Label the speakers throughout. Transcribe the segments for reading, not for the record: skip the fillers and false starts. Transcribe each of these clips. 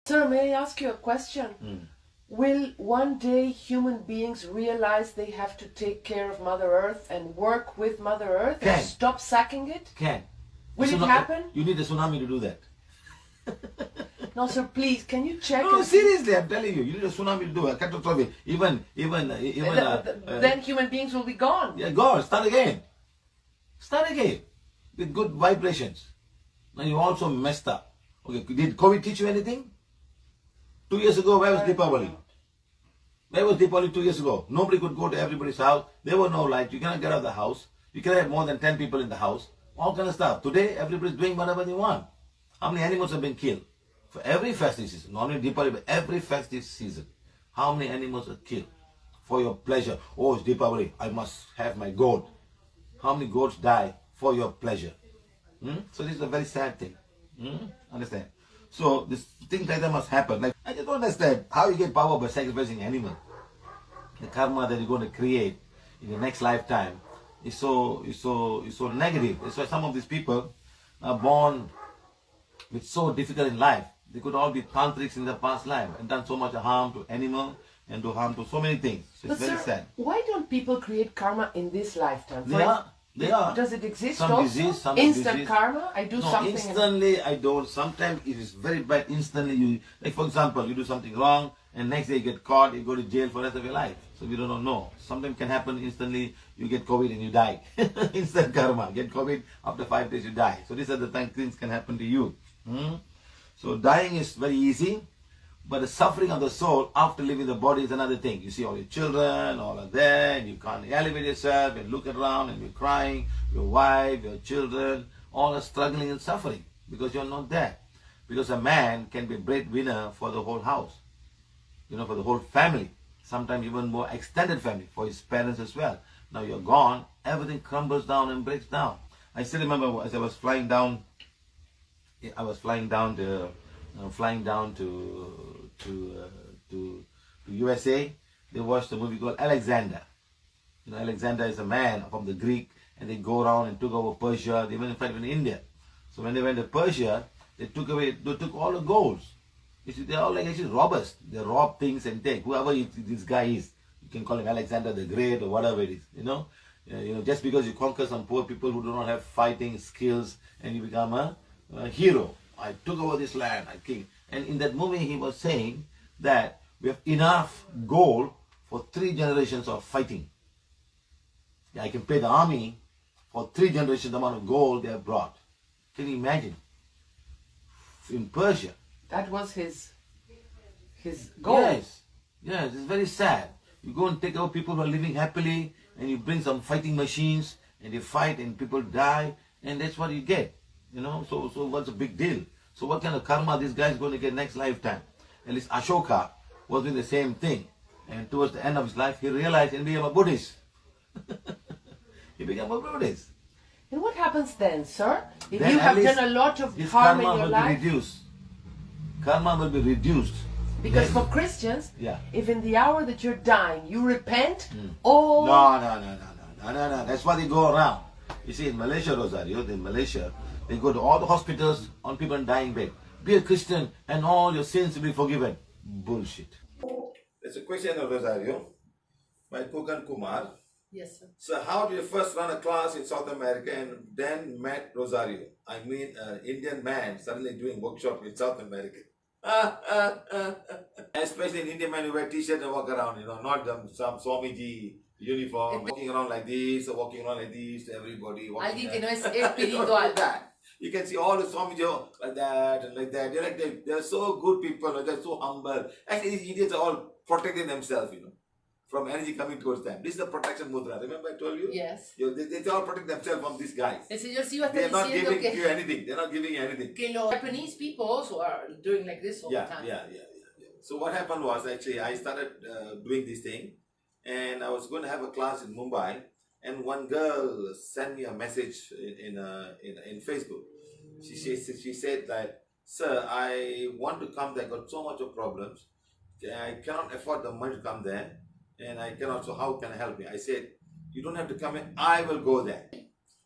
Speaker 1: Sir, may I ask you a question? Will one day human beings realize they have to take care of Mother Earth and work with Mother Earth and stop sacking it? Will it happen?
Speaker 2: You need a tsunami to do that.
Speaker 1: No, sir, please, can you check?
Speaker 2: No, seriously, I'm telling you, you need a tsunami to do it. Catastrophe.
Speaker 1: Then human beings will be gone.
Speaker 2: Yeah, go, start again. Start again. With good vibrations. Now you also messed up. Okay, did COVID teach you anything? 2 years ago, where was Deepavali? Where was Deepavali 2 years ago? Nobody could go to everybody's house. There were no lights. You cannot get out of the house. You cannot have more than 10 people in the house. All kind of stuff. Today, everybody's doing whatever they want. How many animals have been killed? For every festive season, not only Deepavali, but every festive season. How many animals are killed? For your pleasure. Oh, it's Deepavali. I must have my goat. How many goats die for your pleasure? So this is a very sad thing. Understand? So this things like that must happen. Like I just don't understand how you get power by sacrificing animal. The karma that you're going to create in the next lifetime is so negative. That's why some of these people are born with so difficult in life. They could all be tantrics in their past life and done so much harm to animal and do harm to so many things. So it's very sad.
Speaker 1: Why don't people create karma in this lifetime?
Speaker 2: They are.
Speaker 1: Does it exist
Speaker 2: some
Speaker 1: also?
Speaker 2: Disease, some
Speaker 1: instant
Speaker 2: disease.
Speaker 1: karma? I do something.
Speaker 2: Instantly I don't. Sometimes it is very bad. Instantly you, like for example, you do something wrong and next day you get caught, you go to jail for the rest of your life. So we don't know. Sometimes can happen instantly, you get COVID and you die. Instant karma. Get COVID, after 5 days you die. So these are the things can happen to you. So dying is very easy. But the suffering of the soul after leaving the body is another thing. You see all your children, all are there, and you can't elevate yourself and look around and you're crying. Your wife, your children, all are struggling and suffering because you're not there. Because a man can be a breadwinner for the whole house, for the whole family, sometimes even more extended family, for his parents as well. Now you're gone, everything crumbles down and breaks down. I still remember as I was flying down to USA. They watched a movie called Alexander. Alexander is a man from the Greek, and they go around and took over Persia. They went in fact in India. So when they went to Persia, they took all the golds. You see, they're all like actually robbers. They rob things and take whoever this guy is. You can call him Alexander the Great or whatever it is. Just because you conquer some poor people who do not have fighting skills and you become a hero. I took over this land, I king. And in that movie he was saying that we have enough gold for 3 generations of fighting. I can pay the army for 3 generations the amount of gold they have brought. Can you imagine? In Persia.
Speaker 1: That was his goal.
Speaker 2: Yes, it's very sad. You go and take over people who are living happily and you bring some fighting machines and you fight and people die and that's what you get. So what's the big deal? So what kind of karma this guy is going to get next lifetime? At least Ashoka was doing the same thing. And towards the end of his life, he realized and became a Buddhist. He became a Buddhist.
Speaker 1: And what happens then, sir? If
Speaker 2: then
Speaker 1: you have done a lot of harm in your life?
Speaker 2: Karma will be reduced.
Speaker 1: Because for Christians, if in the hour that you're dying, you repent, No.
Speaker 2: That's why they go around. You see, in Malaysia, Rosario, they go to all the hospitals on people in dying bed. Be a Christian and all your sins will be forgiven. Bullshit. There's a question of Rosario by Kukan Kumar.
Speaker 1: Yes, sir.
Speaker 2: So how did you first run a class in South America and then met Rosario? I mean, an Indian man suddenly doing workshop in South America. Especially an Indian man who wear t-shirt and walk around, not some Swamiji uniform, walking around like this or walking around like this to everybody.
Speaker 1: Alguien que no es espiritual.
Speaker 2: You can see all the Swamiji like that and like that. They're so good people, they're so humble. Actually, these idiots are all protecting themselves, from energy coming towards them. This is the protection mudra. Remember I told you?
Speaker 1: Yes.
Speaker 2: They all protect themselves from these guys.
Speaker 1: El Señor Siva está
Speaker 2: They're not
Speaker 1: diciendo
Speaker 2: giving you anything. They're not giving you anything.
Speaker 1: Que los Japanese people also are doing like this all the time.
Speaker 2: Yeah. So what happened was actually I started doing this thing, and I was going to have a class in Mumbai, and one girl sent me a message in Facebook. She said that, sir, I want to come there. I got so much of problems. I cannot afford the money to come there, and I cannot. So how can I help me? I said, you don't have to come in. I will go there.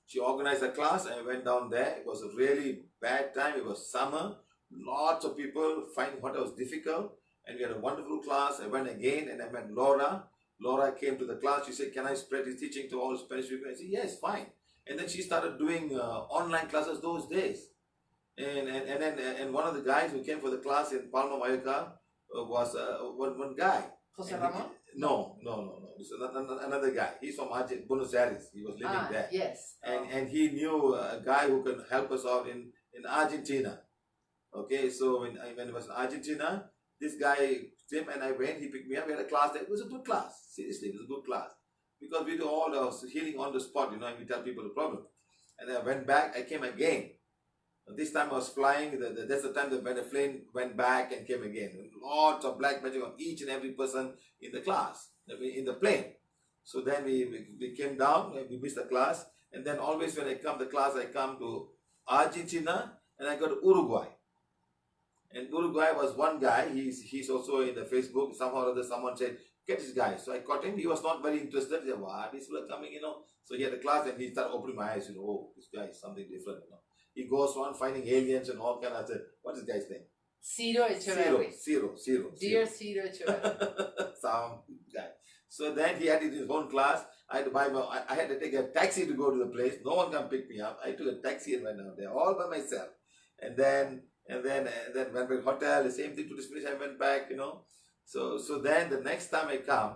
Speaker 2: She organized a class. I went down there. It was a really bad time. It was summer. Lots of people find what was difficult, and we had a wonderful class. I went again and I met Laura. Laura came to the class. She said, "Can I spread his teaching to all Spanish people?" I said, "Yes, fine." And then she started doing online classes those days. And one of the guys who came for the class in Palma, Mallorca was one guy.
Speaker 1: Jose Ramon?
Speaker 2: No. It's another guy. He's from Buenos Aires. He was living there.
Speaker 1: Yes.
Speaker 2: And he knew a guy who can help us out in Argentina. Okay, so when I was in Argentina, this guy came and I went, he picked me up, we had a class that was a good class. Seriously, it was a good class. Because we do all the healing on the spot, and we tell people the problem. And I went back, I came again. This time I was flying, that's the time that when the plane went back and came again. Lots of black magic on each and every person in the class, in the plane. So then we came down, we missed the class, and then always when I come to class, I come to Argentina and I go to Uruguay. And Uruguay was one guy, he's also in the Facebook, somehow or other someone said, "Get this guy." So I caught him, he was not very interested. He said, "Wow, these people are coming, So he had a class and he started opening my eyes, oh, this guy is something different, He goes on finding aliens and all kind of stuff. What is this guy's name?
Speaker 1: Ciro Echeverri.
Speaker 2: Ciro.
Speaker 1: Dear Ciro Echeverri.
Speaker 2: Some guy. So then he had his own class. I had to take a taxi to go to the place. No one can pick me up. I took a taxi and went out there all by myself. And then went back to the hotel. The same thing to this place. I went back, So then the next time I come,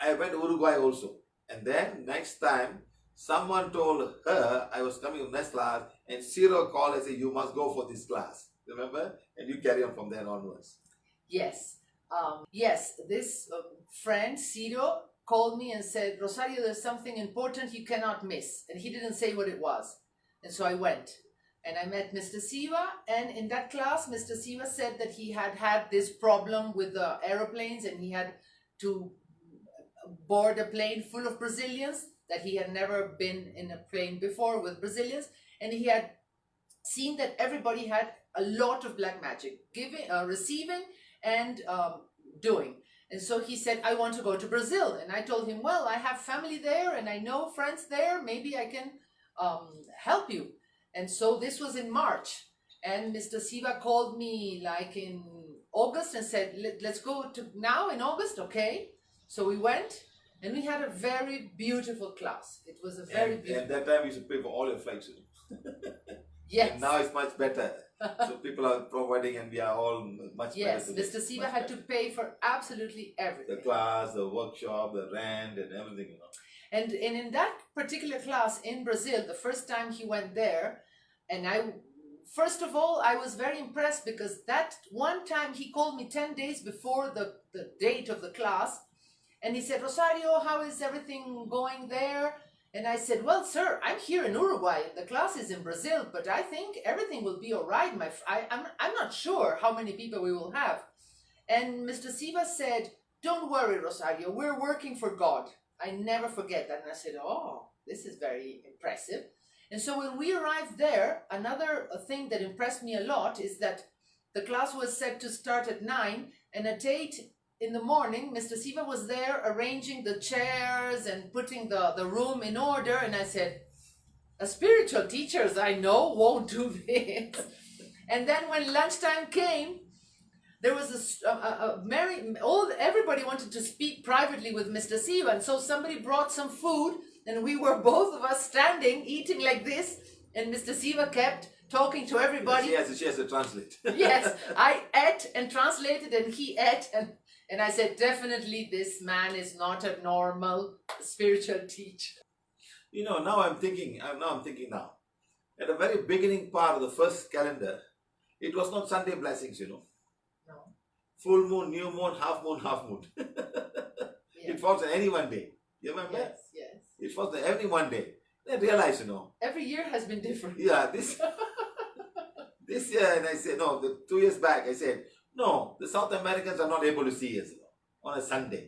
Speaker 2: I went to Uruguay also. And then next time, someone told her I was coming to next class, and Ciro called and said, "You must go for this class." Remember? And you carry on from there onwards.
Speaker 1: Yes. This friend, Ciro, called me and said, "Rosario, there's something important you cannot miss." And he didn't say what it was. And so I went. And I met Mr. Siva. And in that class, Mr. Siva said that he had this problem with the aeroplanes and he had to board a plane full of Brazilians, that he had never been in a plane before with Brazilians. And he had seen that everybody had a lot of black magic, receiving and doing. And so he said, "I want to go to Brazil." And I told him, "Well, I have family there and I know friends there. Maybe I can help you." And so this was in March. And Mr. Siva called me like in August and said, "Let's go to now in August." Okay. So we went. And we had a very beautiful class. It was a very beautiful.
Speaker 2: And that time we used to pay for all your flights.
Speaker 1: Yes.
Speaker 2: And now it's much better. So people are providing and we are all much better.
Speaker 1: Yes, Mr. Siva had to pay for absolutely everything.
Speaker 2: The class, the workshop, the rent and everything,
Speaker 1: And in that particular class in Brazil, the first time he went there, and first of all, I was very impressed because that one time he called me 10 days before the date of the class. And he said, "Rosario, how is everything going there?" And I said, "Well, sir, I'm here in Uruguay. The class is in Brazil, but I think everything will be all right. I'm not sure how many people we will have." And Mr. Siva said, "Don't worry, Rosario. We're working for God." I never forget that. And I said, "Oh, this is very impressive." And so when we arrived there, another thing that impressed me a lot is that the class was set to start at 9, and at 8 in the morning, Mr. Siva was there arranging the chairs and putting the room in order. And I said, "Spiritual teachers I know won't do this." And then when lunchtime came, there was everybody wanted to speak privately with Mr. Siva. And so somebody brought some food and we were both of us standing, eating like this. And Mr. Siva kept talking to everybody.
Speaker 2: She has to translate.
Speaker 1: Yes, I ate and translated and he ate and I said, "Definitely this man is not a normal spiritual teacher."
Speaker 2: Now I'm thinking now. At the very beginning part of the first calendar, it was not Sunday blessings,
Speaker 1: No.
Speaker 2: Full moon, new moon, half moon, half moon.
Speaker 1: Yeah.
Speaker 2: It falls on any one day. You remember?
Speaker 1: Yes.
Speaker 2: It falls on every one day. Then realize,
Speaker 1: Every year has been different.
Speaker 2: Yeah, this year, and I said, no, 2 years back, I said, no, the South Americans are not able to see us on a Sunday.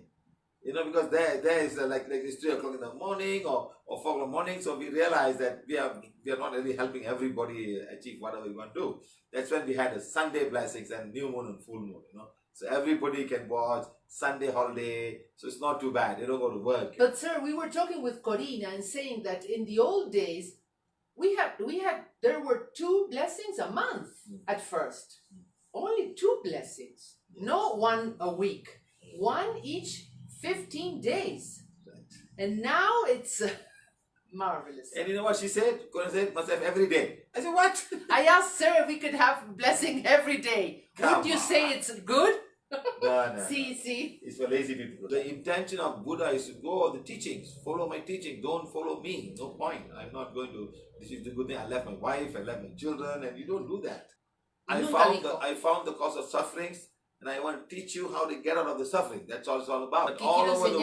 Speaker 2: Because there is like it's 3 o'clock in the morning or 4 o'clock in the morning. So we realized that we are not really helping everybody achieve whatever we want to do. That's when we had a Sunday blessings and new moon and full moon, So everybody can watch Sunday holiday. So it's not too bad. They don't go to work.
Speaker 1: But sir, we were talking with Corina and saying that in the old days, there were 2 blessings a month at first. Only 2 blessings. No one a week. One each 15 days. And now it's marvelous.
Speaker 2: And you know what she said? Gonna say must have every day. I said, what?
Speaker 1: I asked Sarah if we could have blessing every day. Would you say it's good?
Speaker 2: No.
Speaker 1: See.
Speaker 2: It's for lazy people. The intention of Buddha is to go the teachings. Follow my teaching. Don't follow me. No point. I'm not going to. This is the good thing. I left my wife. I left my children, and you don't do that. I found the cause of sufferings, and I want to teach you how to get out of the suffering. That's all it's all about. But all over the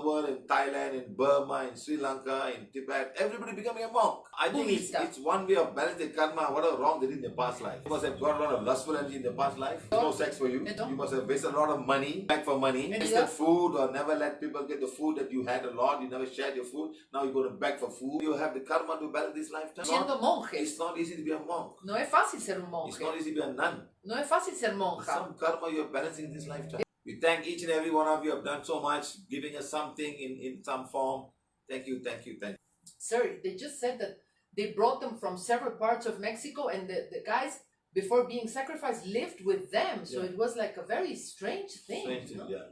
Speaker 2: world, in Thailand, in Burma, in Sri Lanka, in Tibet, everybody becoming a monk. I think it's one way of balancing karma, whatever wrong they did in their past life. You must have got a lot of lustful energy in the past life. No sex for you. You must have wasted a lot of money, back for money, wasted food, or never let people get the food that you had a lot. You never shared your food. Now you're going to beg for food. You have the karma to balance this lifetime. It's not easy to be a monk.
Speaker 1: No è facile ser un monge.
Speaker 2: It's not easy to be a nun.
Speaker 1: No è facile ser monja.
Speaker 2: Some karma you're balancing in this lifetime. We thank each and every one of you have done so much, giving us something in some form. Thank you.
Speaker 1: Sir, they just said that they brought them from several parts of Mexico, and the guys, before being sacrificed, lived with them. So it was like a very strange thing.
Speaker 2: Yeah.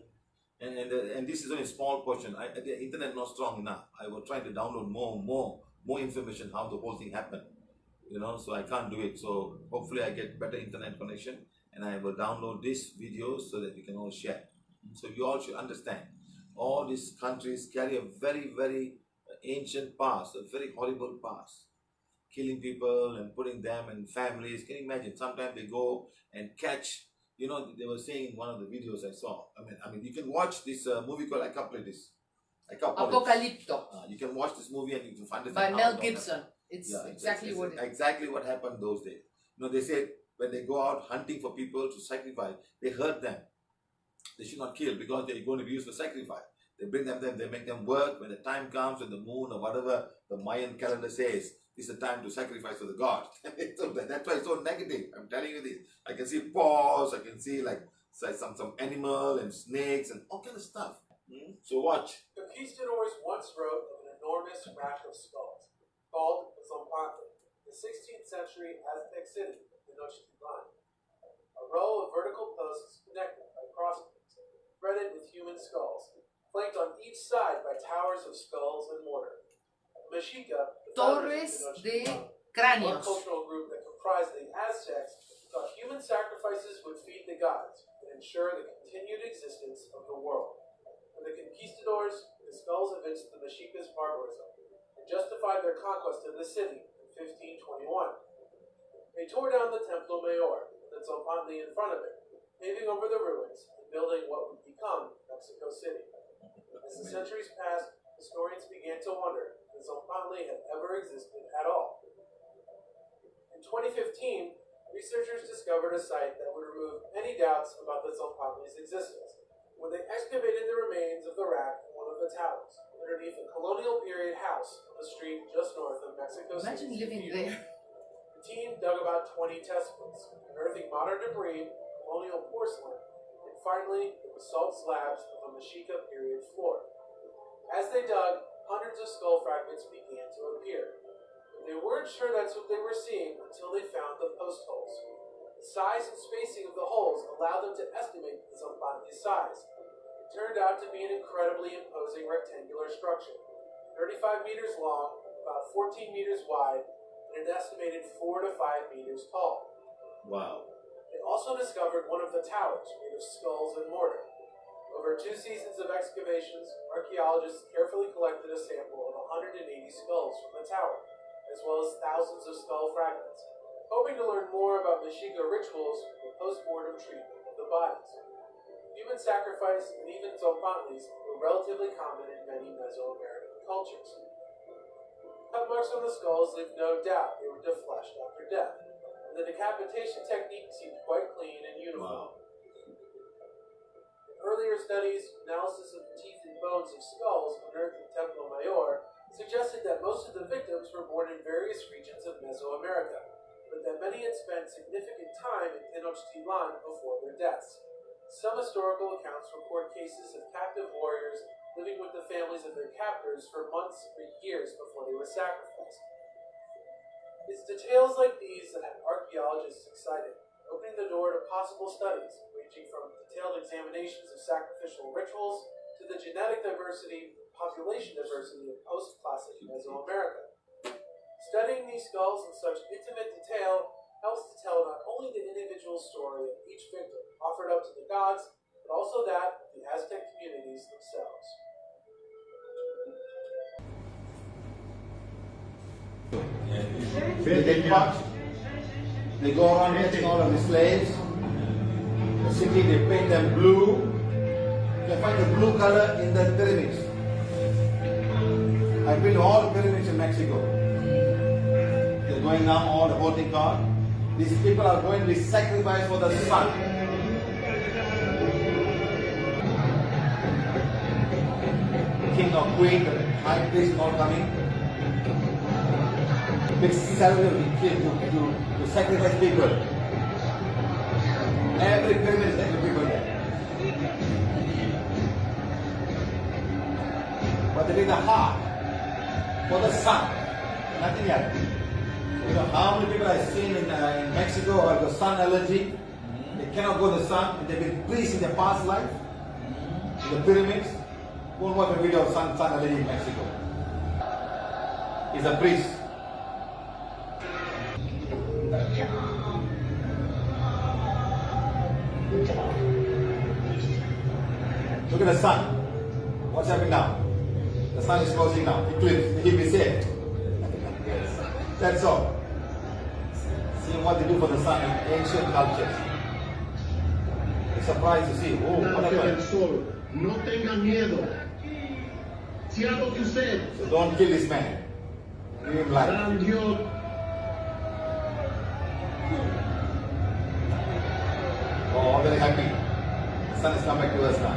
Speaker 2: And this is only a small portion. The internet not strong enough. I was trying to download more information how the whole thing happened. So I can't do it. So hopefully I get better internet connection, and I will download this video so that we can all share. So you all should understand, all these countries carry a very, very ancient past, a very horrible past. Killing people and putting them in families. Can you imagine? Sometimes they go and catch, they were saying in one of the videos I saw. I mean, you can watch this movie called Apocalypse. You can watch this movie and you can find it
Speaker 1: by Mel Gibson. It's exactly
Speaker 2: what happened those days. They said when they go out hunting for people to sacrifice, they hurt them. They should not kill because they're going to be used for sacrifice. They bring them, they make them work. When the time comes, when the moon or whatever the Mayan calendar says, it's the time to sacrifice to the god. So that's why it's so negative. I'm telling you this. I can see paws, I can see like some animal and snakes and all kind of stuff. So watch.
Speaker 3: Conquistadors once wrote of an enormous rack of skulls called Zompante, the 16th century Aztec city in Tenochtitlan. A row of vertical posts connected by crossbeams, threaded with human skulls, flanked on each side by towers of skulls and mortar. Mexica, the
Speaker 1: Torres de Cráneos,
Speaker 3: one cultural group that comprised the Aztecs, thought human sacrifices would feed the gods and ensure the continued existence of the world. For the conquistadors, the skulls evinced the Mexica's barbarism and justified their conquest of the city in 1521. They tore down the Templo Mayor and the Zompantli in front of it, paving over the ruins and building what would become Mexico City. As the centuries passed, historians began to wonder if Zompantli had ever existed at all. In 2015, researchers discovered a site that would remove any doubts about the Zompantli's existence when they excavated the remains of the rack in one of the towers underneath a colonial period house on the street just north of Mexico City.
Speaker 1: Imagine living there.
Speaker 3: The team dug about 20 test pits, unearthing modern debris, colonial porcelain, and finally the basalt slabs of a Mexica period floor. As they dug, hundreds of skull fragments began to appear. But they weren't sure that's what they were seeing until they found the post holes. The size and spacing of the holes allowed them to estimate the Zompantli's size. It turned out to be an incredibly imposing rectangular structure, 35 meters long, about 14 meters wide, and an estimated 4 to 5 meters tall.
Speaker 2: Wow.
Speaker 3: They also discovered one of the towers made of skulls and mortar. Over 2 seasons of excavations, archaeologists carefully collected a sample of 180 skulls from the tower, as well as thousands of skull fragments, hoping to learn more about Mexica rituals or post-mortem treatment of the bodies. Human sacrifice and even Zompantlis were relatively common in many Mesoamerican cultures. Cut marks on the skulls leave no doubt they were defleshed after death, and the decapitation technique seemed quite clean and uniform.
Speaker 2: Wow.
Speaker 3: Earlier studies, analysis of the teeth and bones of skulls unearthed in Templo Mayor, suggested that most of the victims were born in various regions of Mesoamerica, but that many had spent significant time in Tenochtitlan before their deaths. Some historical accounts record cases of captive warriors living with the families of their captors for months or years before they were sacrificed. It's details like these that have archaeologists excited, opening the door to possible studies, ranging from detailed examinations of sacrificial rituals to the genetic diversity, population diversity of post-classic Mesoamerica. Studying these skulls in such intimate detail helps to tell not only the individual story of each victim offered up to the gods, but also that of the Aztec communities themselves.
Speaker 2: They get caught. They go around getting all of the slaves. The city, they paint them blue. You can find the blue color in the pyramids. I've been to all the pyramids in Mexico. They're going now, all the holding card. These people are going to be sacrificed for the sun. King or queen, the high priest all coming. Big ceremony to sacrifice people. Every pyramid is taking people there. But they take the heart for the sun, nothing else. You know how many people I've seen in Mexico who have the sun allergy? They cannot go to the sun, and they've been priests in their past life. In the pyramids. Go and watch a video of sun allergy in Mexico. He's a priest. Look at the sun. What's happening now? The sun is closing now. Eclipse. He'll be safe. That's all. Seeing what they do for the sun in ancient cultures. It's surprised to see. Oh, what happened?
Speaker 4: No tengan miedo. Cierto usted.
Speaker 2: So don't kill this man. Give him life.
Speaker 4: Gran Dios.
Speaker 2: Oh, very happy. The sun has come back to us now.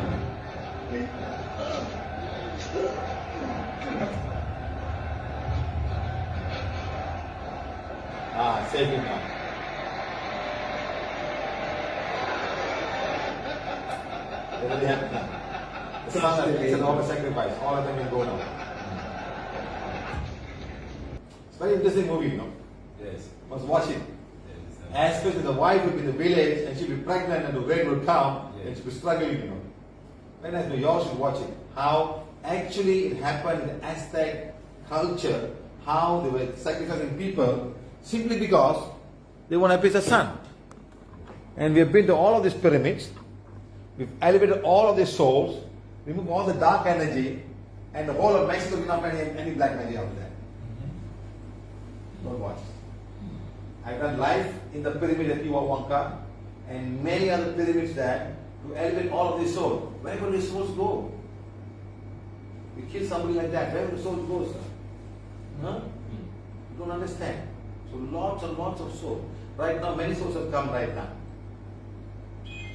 Speaker 2: Save him now. They're very happy now. The sun is an over sacrifice. All of them will go now. It's a very interesting movie, you know.
Speaker 5: Yes.
Speaker 2: Must watch it. Especially the wife would be in the village and she'd be pregnant and the rain would come and she'd be struggling, you know. Very nice, you all should watch it. How actually it happened in the Aztec culture, how they were sacrificing people simply because they want to appease the sun. And we have been to all of these pyramids, we've elevated all of these souls, removed all the dark energy, and the whole of Mexico will not find any black magic out there. Don't watch. I've done life in the pyramid at Iwawanka and many other pyramids there to elevate all of these souls. Where will these souls go? We kill somebody like that, where will the souls go, sir? Huh? You don't understand. So lots and lots of souls. Right now, many souls have come right now.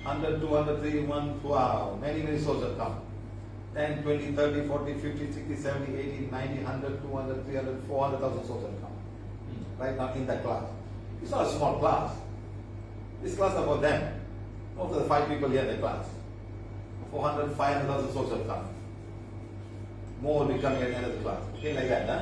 Speaker 2: 100, 200, 300, wow, many souls have come. 10, 20, 30, 40, 50, 60, 70, 80, 90, 100, 200, 300, 400,000 souls have come. Right now in that class. It's not a small class. This class is for them. Most of the 5 people here in the class. 400, 500,000 souls have come. More will be coming at the end of the class. Okay, like that, huh?